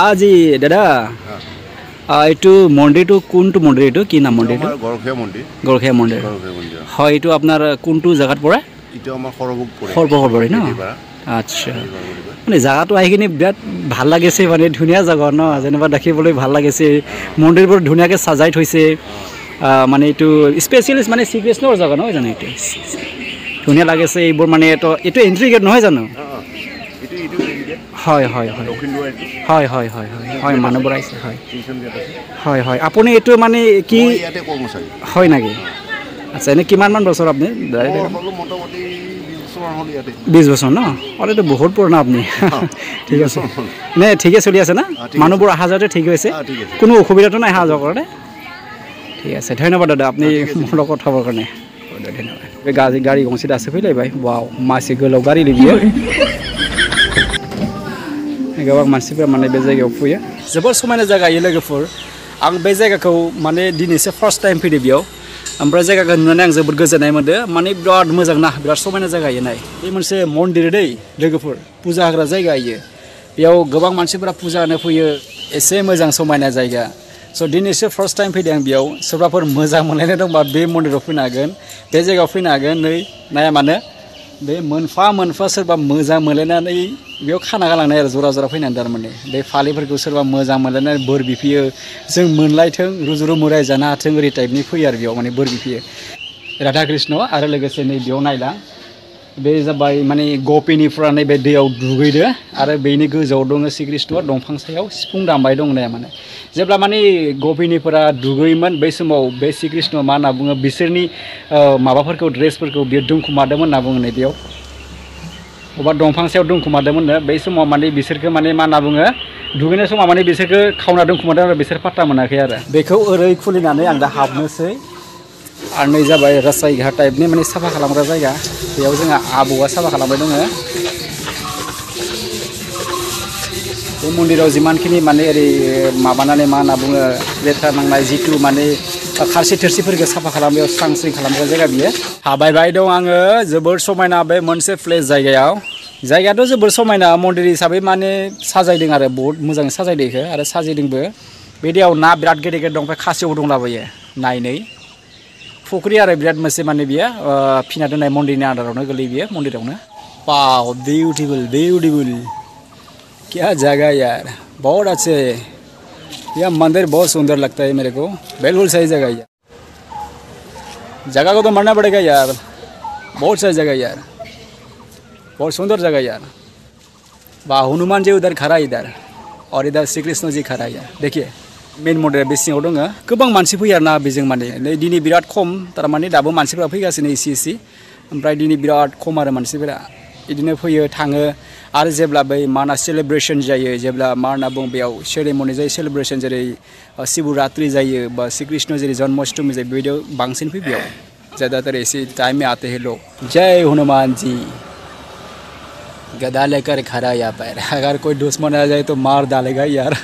আজি দাদা এইটো মন্দিৰটো কোনটো মন্দিৰ এইটো কি নাম মন্দিৰটো গৰখীয়া মন্দিৰ হয় এইটো আপোনাৰ কোনটো জায়গাত পৰে এইটো আমাৰ সৰভোগ পৰে ন আচ্ছা মানে জায়গাটো আহি কিনে বিৰাট ভাল লাগিছে মানে ধুনীয়া জায়গা ন যেনিবা দেখিবলৈ ভাল লাগিছে মন্দিৰবোৰ ধুনীয়াকৈ সাজাই থৈছে মানে এইটো স্পেচিয়েলিষ্ট মানে শ্ৰীকৃষ্ণৰ জায়গা নহয় জানো এইটো ধুনীয়া লাগিছে এইবোৰ মানে এইটো এন্ট্ৰি গেট নহয় জানো হয় হয় হয় হয় হয় হয় হয় মানুহবোৰ আহিছে হয় হয় হয় আপুনি এইটো মানে কি হয় নেকি আচ্ছা এনে কিমানমান বছৰ আপুনি 20 বছৰ ন অলৰেডি বহুত পুৰণা আপুনি ঠিক আছে নে ঠিকে চলি আছে না মানুহবোৰ অহা যোৱাতে ঠিক হৈছে কোনো অসুবিধাটো নাই অহা যোৱা কৰোঁতে ঠিক আছে ধন্যবাদ দাদা আপনি মোৰ লগত কথাৰ কাৰণে ধন্যবাদ गारि गंसे दासो फैलायबाय वाव मासे गोलाव गारि बियो गोबां मानसिफोरा माने बे जायगायाव फैयो जोबोर समायना जायगा इयो लोगोफोर आं बे जायगाखौ माने दिनैसो फार्स्ट टाइम फैदो बेयाव ओमफ्राय जायगाखौ नुनानै आं जोबोद गोजोननाय मोनदो माने बिराद मोजां ना बिराद समायना जायगा इयो नाय बे मोनसे मन्दिर दै लोगोफोर फुजा होग्रा जायगा इयो बेयाव गोबां मानसिफोरा फुजा होनो फैयो एसे मोजां समायना जायगा स' दिनैसो फार्स्ट टाइम फैदों आं बेयाव सोरबाफोर मोजां मोनलायनाय दंबा बे मन्दिराव फैनो हागोन बे जायगायाव फैनो हागोन नै नाया मानो बे मोनफा मोनफा सोरबा मोजां मोनलायनानै बेयाव खाना गालांनाय आरो जरा जरा फैनानै थारमाने बे फालिफोरखौ सोरबा मोजां मोनलायनानै बोर बिफैयो जों मोनलायथों रुजु रुमु रायजानो हाथों ओरै टाइपनि फैयो आरो बेयाव माने बोर बिफैयो राधा कृष्ण आरो लोगोसे नै बेयाव नायलां बे जाबाय माने गपिनिफ्रा नैबे दैयाव दुगैदो आरो बेनि गोजौआव दङ श्रीकृष्णआ दंफां सायाव सिफुं दामबाय दंनाया माने जेब्ला माने गपिनिफोरा दुगैयोमोन बै समाव बे श्रीकृष्णआ मा होनना बुङो बिसोरनि माबाफोरखौ ड्रेसफोरखौ बियो दोनखुमादोंमोन होनना बुङो नै बेयाव अबा दंफां सायाव दोनखुमादोंमोननो बै समाव माने बिसोरखौ माने मा होनना बुङो दुगैनाय समाव माने बिसोरखौ खावना दोनखुमादों आरो बिसोर पात्ता मोनाखै आरो बेखौ ओरै खुलिनानै आं दा हाबनोसै आरो नै जाबाय रासायघाट टाइपनि माने साफा खालामग्रा जायगा बेयाव जोंहा आबौआ साफा खालामबाय दङ बे मन्दिराव जिमानखिनि माने ओरै माबानानै मा होनना बुङो लेथ्रा नांनाय जिथु माने खारसि थोरसिफोरखौ साफा खालामनायाव स्रां स्रिं खालामग्रा जायगा बियो हाबायबाय दं आङो जोबोर समायना बे मोनसे प्लेस जायगायाथ' जोबोर समायना मन्दिर हिसाबै माने साजायदों आरो बहुत मोजाङै साजायदों इखो आरो साजायदोंबो बे दैयाव ना बिराद गेदेर गेदेर दं ओमफ्राय खासेव दंलाबायो नायनै फुख्रि आरो बिराद मोनसे माने बियो फिना दोननाय मन्दिरनि आन्दारावनो गोलैयो बियो मन्दिरावनो वाव ब्यूटीफुल क्या जगह यार बहुत अच्छे यह मंदिर बहुत सुंदर लगता है मेरे को बिल्कुल सही जगह है जगह को तो मानना पड़ेगा यार बहुत सही जगह यार बहुत सुंदर जगह यार वाह हनुमान जी उधर खड़ा है इधर और इधर श्री कृष्ण जी खड़ा है देखिए मेन मन्दिरा बे सिङाव दङ गोबां मानसि फैयो आरोना बेजों माने नै दिनै बिराद खम थारमाने दाबो मानसिफोरा फैगासिनो इसे ओमफ्राय दिनै बिराद खम आरो मानसिफोरा बिदिनो फैयो थाङो आरो जेब्ला बै माना सेलिब्रेसन जायो जेब्ला मा होनना बुङो बेयाव सेरेमनि जायो सेलिब्रेसन जेरै शिवरात्रि जायो बा श्रीकृष्ण जेरै जन्माष्टमी जायो बेबायदियाव बांसिन फैयो बेयाव ज़्यादातर ऐसे टाइम में आते हैं लोग जय हनुमान जी गदा लेकर खड़ा यहाँ पर अगर कोई दुश्मन आ जाए तो मार डालेगा यार